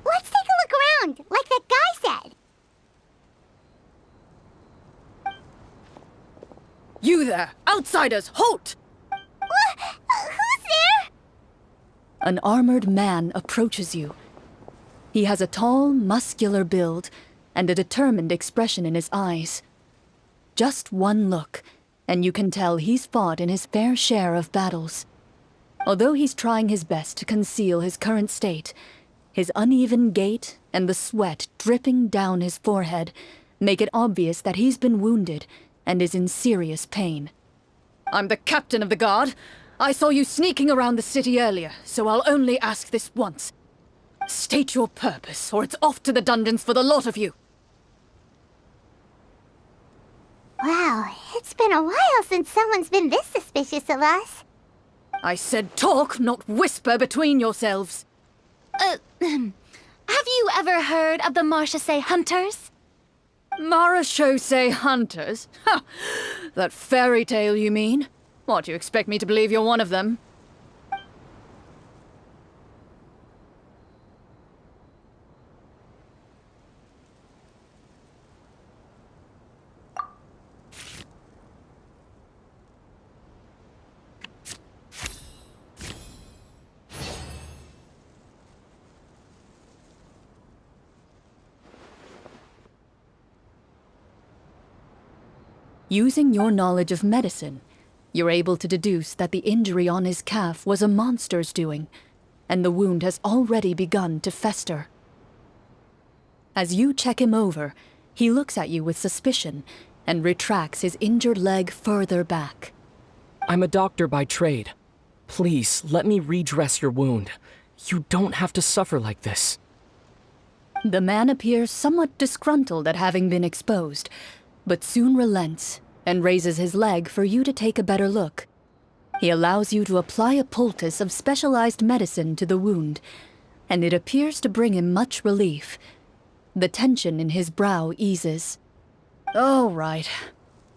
Let's take a look around, like that guy said. You there! Outsiders, halt! Who's there? An armored man approaches you. He has a tall, muscular build and a determined expression in his eyes. Just one look, and you can tell he's fought in his fair share of battles. Although he's trying his best to conceal his current state, his uneven gait and the sweat dripping down his forehead make it obvious that he's been wounded and is in serious pain. I'm the captain of the guard. I saw you sneaking around the city earlier, so I'll only ask this once. State your purpose, or it's off to the dungeons for the lot of you. Wow, it's been a while since someone's been this suspicious of us. I said talk, not whisper between yourselves. Have you ever heard of the Marchese Hunters? Marachose hunters? Ha! That fairy tale, you mean? What, you expect me to believe you're one of them? Using your knowledge of medicine, you're able to deduce that the injury on his calf was a monster's doing, and the wound has already begun to fester. As you check him over, he looks at you with suspicion and retracts his injured leg further back. I'm a doctor by trade. Please, let me redress your wound. You don't have to suffer like this. The man appears somewhat disgruntled at having been exposed, but soon relents and raises his leg for you to take a better look. He allows you to apply a poultice of specialized medicine to the wound, and it appears to bring him much relief. The tension in his brow eases. All right.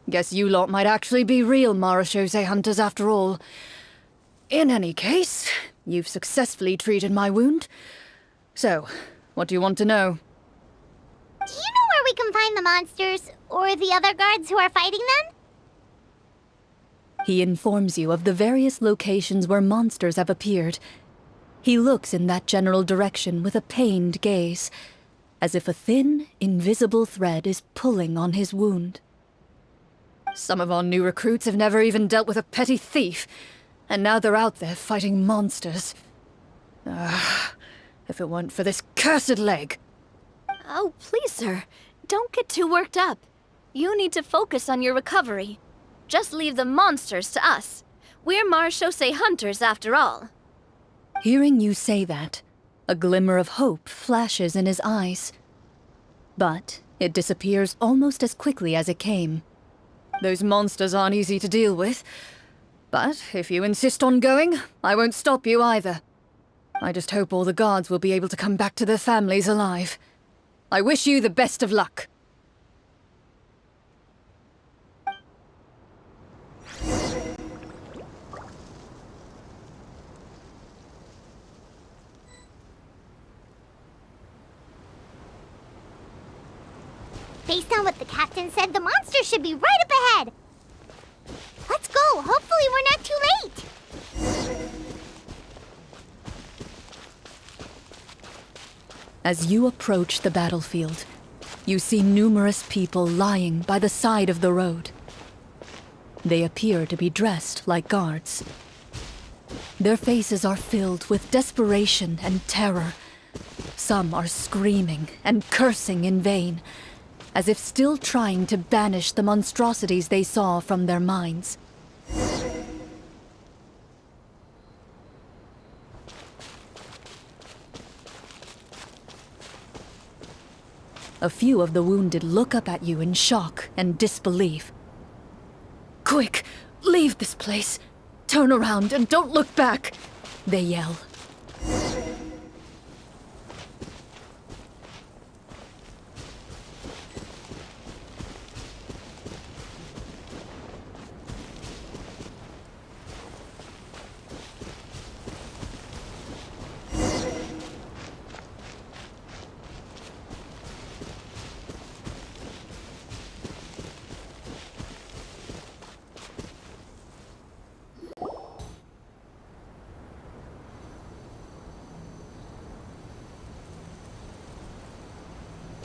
Guess you lot might actually be real Marachose hunters after all. In any case, you've successfully treated my wound. So, what do you want to know? Do you know where we can find the monsters, or the other guards who are fighting them? He informs you of the various locations where monsters have appeared. He looks in that general direction with a pained gaze, as if a thin, invisible thread is pulling on his wound. Some of our new recruits have never even dealt with a petty thief, and now they're out there fighting monsters. If it weren't for this cursed leg. Oh, please, sir. Don't get too worked up. You need to focus on your recovery. Just leave the monsters to us. We're marechaussee hunters after all. Hearing you say that, a glimmer of hope flashes in his eyes. But it disappears almost as quickly as it came. Those monsters aren't easy to deal with. But if you insist on going, I won't stop you either. I just hope all the guards will be able to come back to their families alive. I wish you the best of luck. Based on what the captain said, the monster should be right up ahead. Let's go. Hopefully we're not too late. As you approach the battlefield, you see numerous people lying by the side of the road. They appear to be dressed like guards. Their faces are filled with desperation and terror. Some are screaming and cursing in vain, as if still trying to banish the monstrosities they saw from their minds. A few of the wounded look up at you in shock and disbelief. "Quick, leave this place! Turn around and don't look back!" they yell.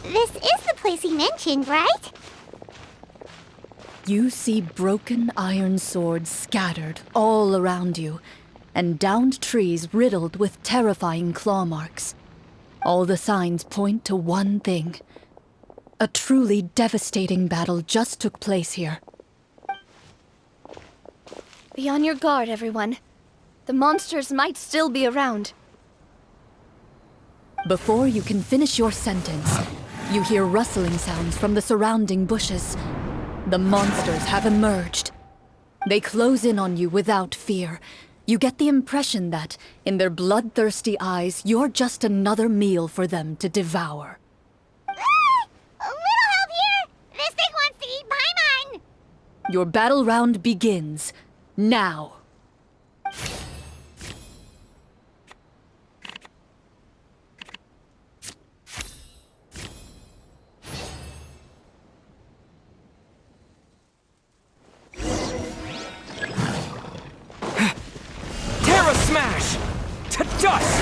This is the place he mentioned, right? You see broken iron swords scattered all around you, and downed trees riddled with terrifying claw marks. All the signs point to one thing. A truly devastating battle just took place here. Be on your guard, everyone. The monsters might still be around. Before you can finish your sentence, you hear rustling sounds from the surrounding bushes. The monsters have emerged. They close in on you without fear. You get the impression that, in their bloodthirsty eyes, you're just another meal for them to devour. A little help here! This thing wants to eat Paimon! Your battle round begins now. Terra Smash! To dust!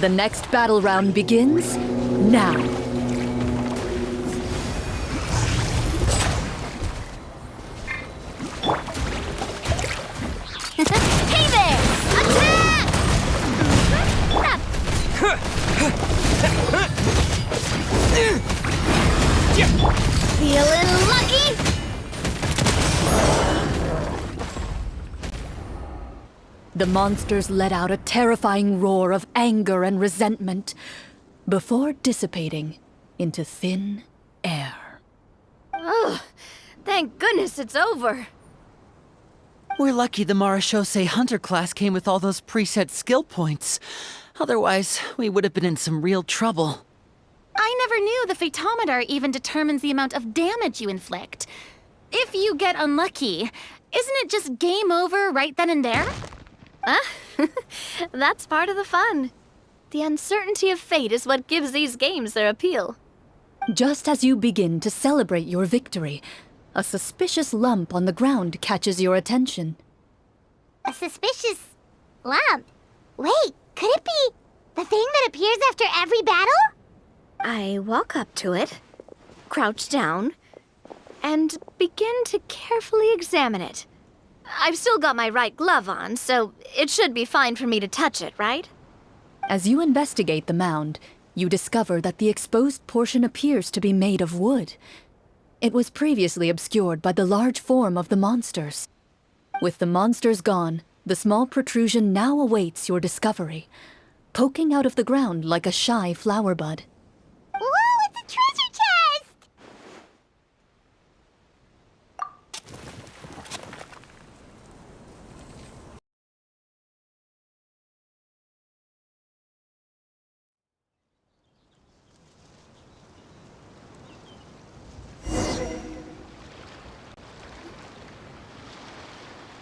The next battle round begins now. Hey there! Attack! Feeling lucky? The monsters let out a terrifying roar of anger and resentment before dissipating into thin air. Ugh, thank goodness it's over. We're lucky the marechaussee hunter class came with all those preset skill points. Otherwise, we would have been in some real trouble. I never knew the photometer even determines the amount of damage you inflict. If you get unlucky, isn't it just game over right then and there? That's part of the fun. The uncertainty of fate is what gives these games their appeal. Just as you begin to celebrate your victory, a suspicious lump on the ground catches your attention. A suspicious lump? Wait, could it be the thing that appears after every battle? I walk up to it, crouch down, and begin to carefully examine it. I've still got my right glove on, so it should be fine for me to touch it, right? As you investigate the mound, you discover that the exposed portion appears to be made of wood. It was previously obscured by the large form of the monsters. With the monsters gone, the small protrusion now awaits your discovery, poking out of the ground like a shy flower bud. Whoa, it's a treasure chest!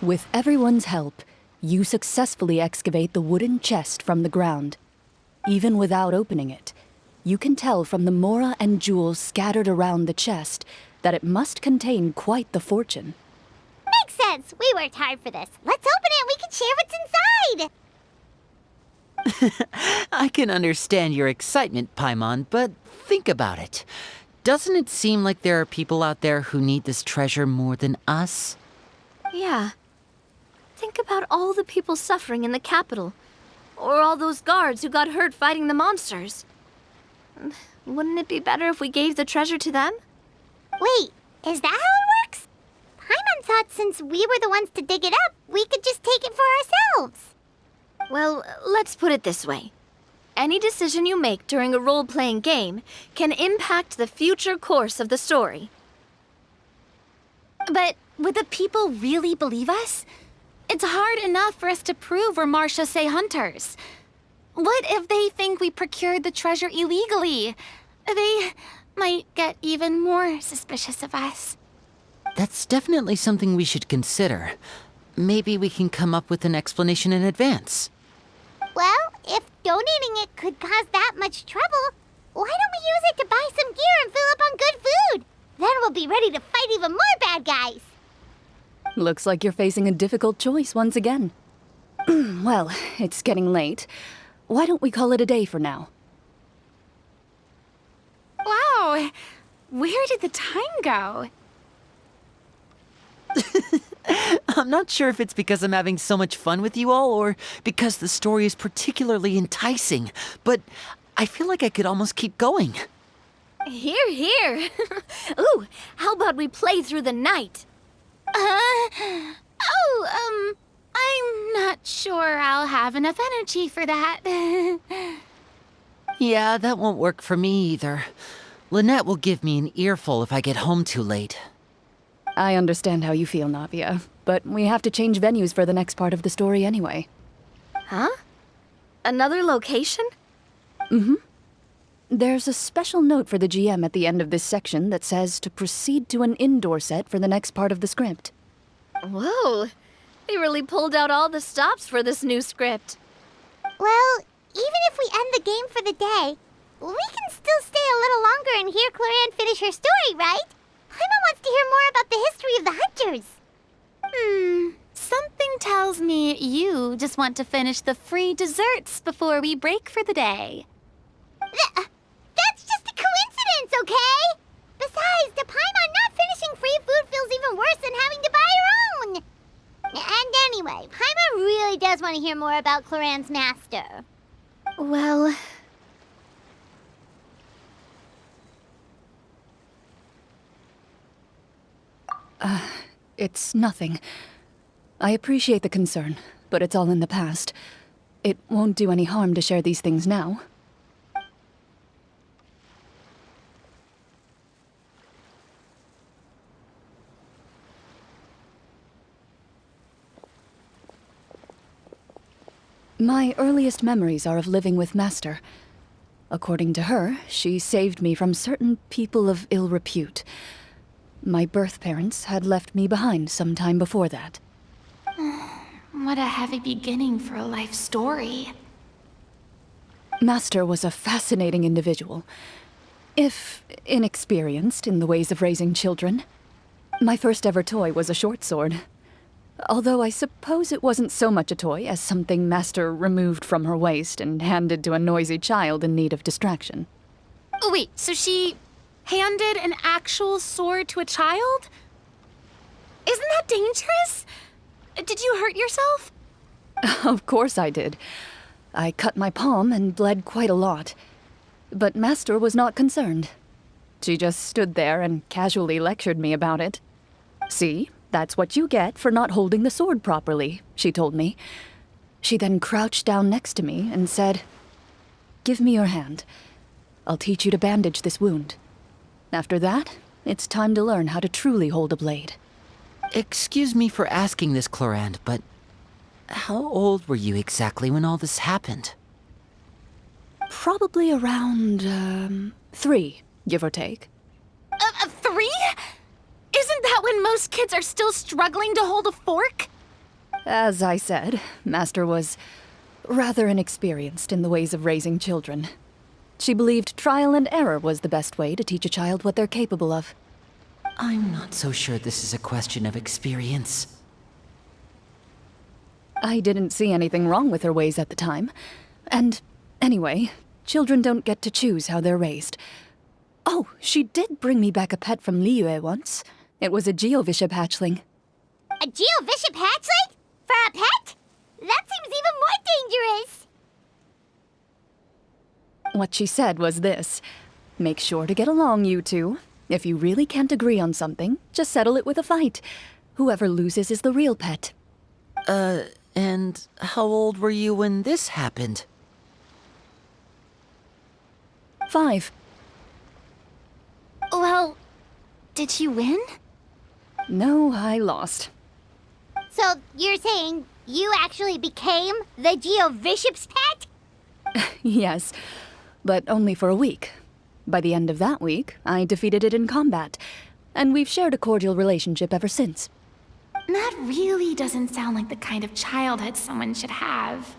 With everyone's help, you successfully excavate the wooden chest from the ground. Even without opening it, you can tell from the mora and jewels scattered around the chest that it must contain quite the fortune. Makes sense. We worked hard for this. Let's open it and we can share what's inside. I can understand your excitement, Paimon, but think about it. Doesn't it seem like there are people out there who need this treasure more than us? Yeah. Think about all the people suffering in the capital. Or all those guards who got hurt fighting the monsters. Wouldn't it be better if we gave the treasure to them? Wait, is that how it works? Paimon thought since we were the ones to dig it up, we could just take it for ourselves. Well, let's put it this way. Any decision you make during a role-playing game can impact the future course of the story. But would the people really believe us? It's hard enough for us to prove we're Marcia hunters. What if they think we procured the treasure illegally? They might get even more suspicious of us. That's definitely something we should consider. Maybe we can come up with an explanation in advance. Well, if donating it could cause that much trouble, why don't we use it to buy some gear and fill up on good food? Then we'll be ready to fight even more bad guys. Looks like you're facing a difficult choice once again. Well, it's getting late. Why don't we call it a day for now? Wow, where did the time go? I'm not sure if it's because I'm having so much fun with you all or because the story is particularly enticing, but I feel like I could almost keep going. Here, here. Ooh, how about we play through the night? I'm not sure I'll have enough energy for that. Yeah, that won't work for me either. Lynette will give me an earful if I get home too late. I understand how you feel, Navia, but we have to change venues for the next part of the story anyway. Huh? Another location? There's a special note for the GM at the end of this section that says to proceed to an indoor set for the next part of the script. Whoa, they really pulled out all the stops for this new script. Well, even if we end the game for the day, we can still stay a little longer and hear Chlorinde finish her story, right? Paimon wants to hear more about the history of the hunters. Something tells me you just want to finish the free desserts before we break for the day. That's just a coincidence, okay? Besides, to Paimon, not finishing free food feels even worse than having to buy her own. And anyway, Paimon really does want to hear more about Clorinde's master. Well... It's nothing. I appreciate the concern, but it's all in the past. It won't do any harm to share these things now. My earliest memories are of living with Master. According to her, she saved me from certain people of ill repute. My birth parents had left me behind some time before that. What a heavy beginning for a life story. Master was a fascinating individual, if inexperienced in the ways of raising children. My first ever toy was a short sword. Although I suppose it wasn't so much a toy as something Master removed from her waist and handed to a noisy child in need of distraction. Oh, wait, so she handed an actual sword to a child? Isn't that dangerous? Did you hurt yourself? Of course I did. I cut my palm and bled quite a lot. But Master was not concerned. She just stood there and casually lectured me about it. See, that's what you get for not holding the sword properly, she told me. She then crouched down next to me and said, "Give me your hand. I'll teach you to bandage this wound. After that, it's time to learn how to truly hold a blade." Excuse me for asking this, Chlorinde, but how old were you exactly when all this happened? Probably around, 3, give or take. 3? Isn't that when most kids are still struggling to hold a fork? As I said, Master was rather inexperienced in the ways of raising children. She believed trial and error was the best way to teach a child what they're capable of. I'm not so sure this is a question of experience. I didn't see anything wrong with her ways at the time. And anyway, children don't get to choose how they're raised. Oh, she did bring me back a pet from Liyue once. It was a Geovishap hatchling. A Geovishap hatchling? For a pet? That seems even more dangerous. What she said was this: make sure to get along, you two. If you really can't agree on something, just settle it with a fight. Whoever loses is the real pet. And how old were you when this happened? 5. Well, did you win? No, I lost. So you're saying you actually became the Geovishap's pet? Yes, but only for a week. By the end of that week, I defeated it in combat, and we've shared a cordial relationship ever since. That really doesn't sound like the kind of childhood someone should have.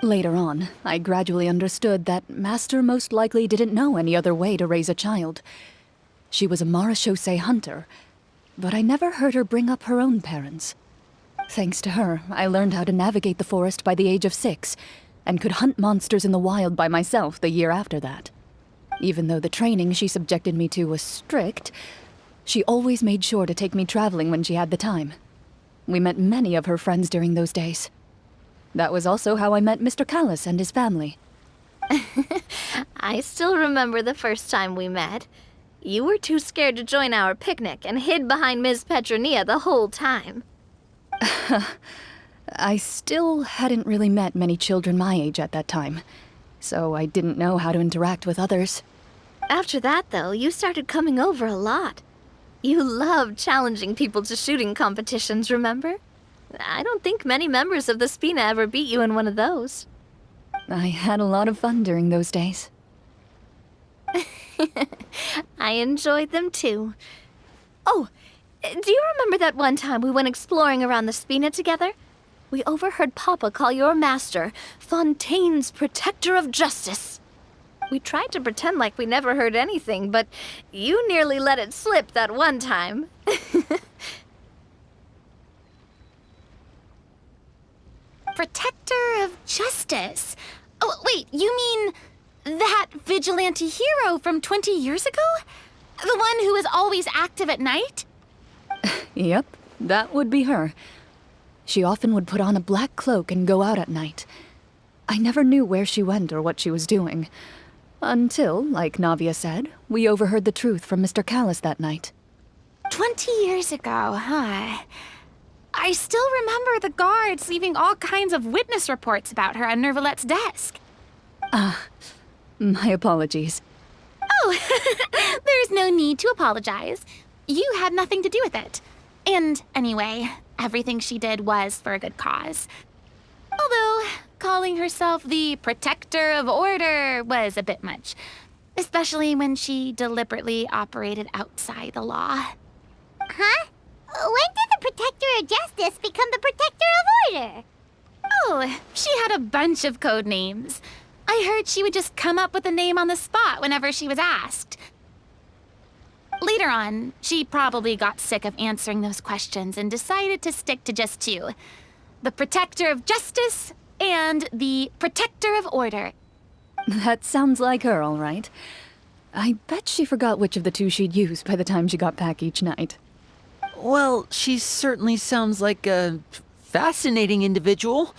Later on, I gradually understood that Master most likely didn't know any other way to raise a child. She was a marechaussee hunter, but I never heard her bring up her own parents. Thanks to her, I learned how to navigate the forest by the age of 6, and could hunt monsters in the wild by myself the year after that. Even though the training she subjected me to was strict, she always made sure to take me traveling when she had the time. We met many of her friends during those days. That was also how I met Mr. Callis and his family. I still remember the first time we met. You were too scared to join our picnic and hid behind Ms. Petronia the whole time. I still hadn't really met many children my age at that time, so I didn't know how to interact with others. After that, though, you started coming over a lot. You loved challenging people to shooting competitions, remember? I don't think many members of the Spina ever beat you in one of those. I had a lot of fun during those days. I enjoyed them too. Oh, do you remember that one time we went exploring around the Spina together? We overheard Papa call your master Fontaine's Protector of Justice. We tried to pretend like we never heard anything, but you nearly let it slip that one time. Protector of Justice? Oh, wait, you mean that vigilante hero from 20 years ago? The one who is always active at night? Yep, that would be her. She often would put on a black cloak and go out at night. I never knew where she went or what she was doing. Until, like Navia said, we overheard the truth from Mr. Callis that night. 20 years ago, huh? I still remember the guards leaving all kinds of witness reports about her on Nervalette's desk. My apologies. Oh, there's no need to apologize. You had nothing to do with it. And anyway, everything she did was for a good cause. Although, calling herself the Protector of Order was a bit much. Especially when she deliberately operated outside the law. Huh? When did the Protector of Justice become the Protector of Order? Oh, she had a bunch of code names. I heard she would just come up with a name on the spot whenever she was asked. Later on, she probably got sick of answering those questions and decided to stick to just 2. The Protector of Justice and the Protector of Order. That sounds like her, all right. I bet she forgot which of the two she'd use by the time she got back each night. Well, she certainly sounds like a fascinating individual.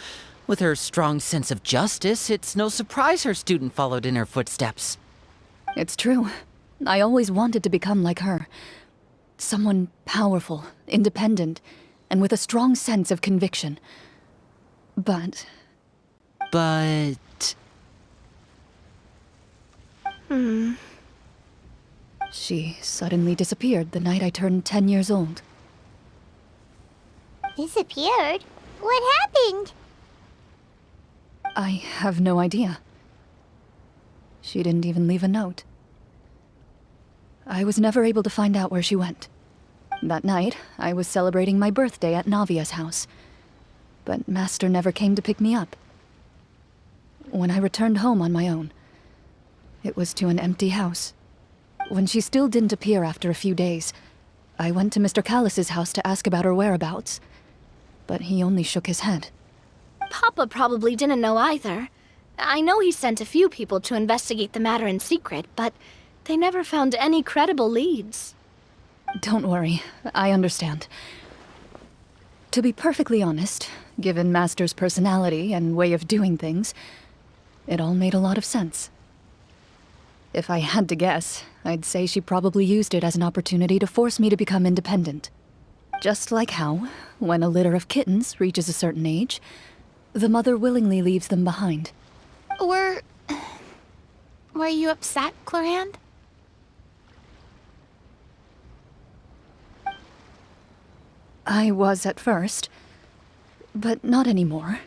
With her strong sense of justice, it's no surprise her student followed in her footsteps. It's true. I always wanted to become like her. Someone powerful, independent, and with a strong sense of conviction. But... She suddenly disappeared the night I turned 10 years old. Disappeared? What happened? I have no idea. She didn't even leave a note. I was never able to find out where she went. That night, I was celebrating my birthday at Navia's house. But Master never came to pick me up. When I returned home on my own, it was to an empty house. When she still didn't appear after a few days, I went to Mr. Callis's house to ask about her whereabouts. But he only shook his head. Papa probably didn't know either. I know he sent a few people to investigate the matter in secret, but they never found any credible leads. Don't worry, I understand. To be perfectly honest, given Master's personality and way of doing things, it all made a lot of sense. If I had to guess, I'd say she probably used it as an opportunity to force me to become independent. Just like how, when a litter of kittens reaches a certain age, the mother willingly leaves them behind. Were you upset, Chlorinde? I was at first, but not anymore.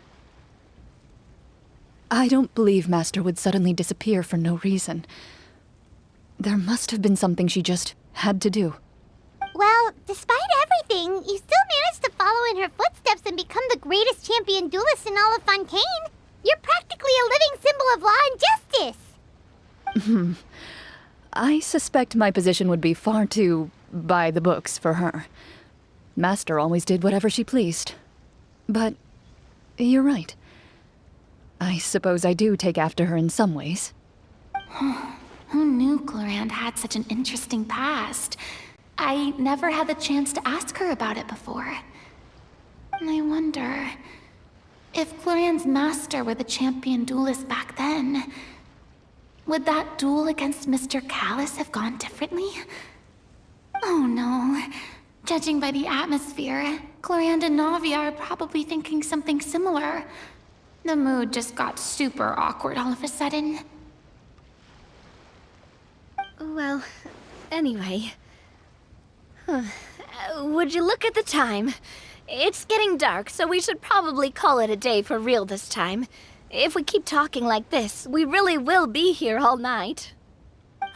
I don't believe Master would suddenly disappear for no reason. There must have been something she just had to do. Well, despite everything, you still managed to follow in her footsteps and become the greatest champion duelist in all of Fontaine. You're practically a living symbol of law and justice. I suspect my position would be far too by the books for her. Master always did whatever she pleased. But you're right. I suppose I do take after her in some ways. Who knew Chlorinde had such an interesting past? I never had the chance to ask her about it before. I wonder... if Clorinde's master were the champion duelist back then, would that duel against Mr. Callis have gone differently? Oh no. Judging by the atmosphere, Chlorinde and Navia are probably thinking something similar. The mood just got super awkward all of a sudden. Well, anyway... would you look at the time? It's getting dark, so we should probably call it a day for real this time. If we keep talking like this, we really will be here all night.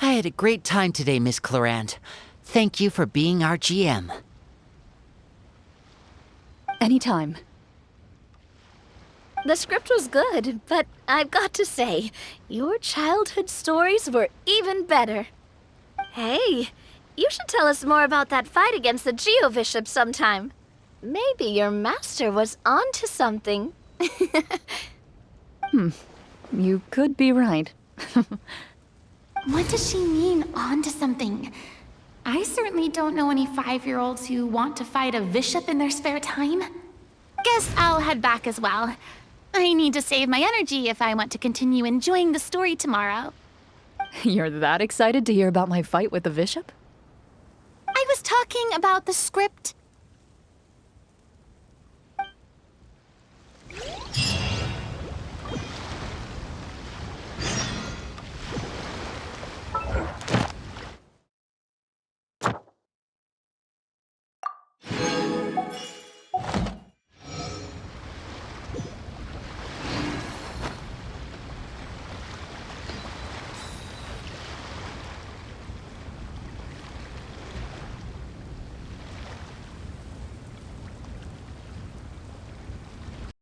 I had a great time today, Miss Chlorinde. Thank you for being our GM. Anytime. The script was good, but I've got to say, your childhood stories were even better. Hey, you should tell us more about that fight against the Geo-Bishop sometime. Maybe your master was onto something. You could be right. What does she mean, onto something? I certainly don't know any 5-year-olds who want to fight a bishop in their spare time. Guess I'll head back as well. I need to save my energy if I want to continue enjoying the story tomorrow. You're that excited to hear about my fight with the bishop? I was talking about the script.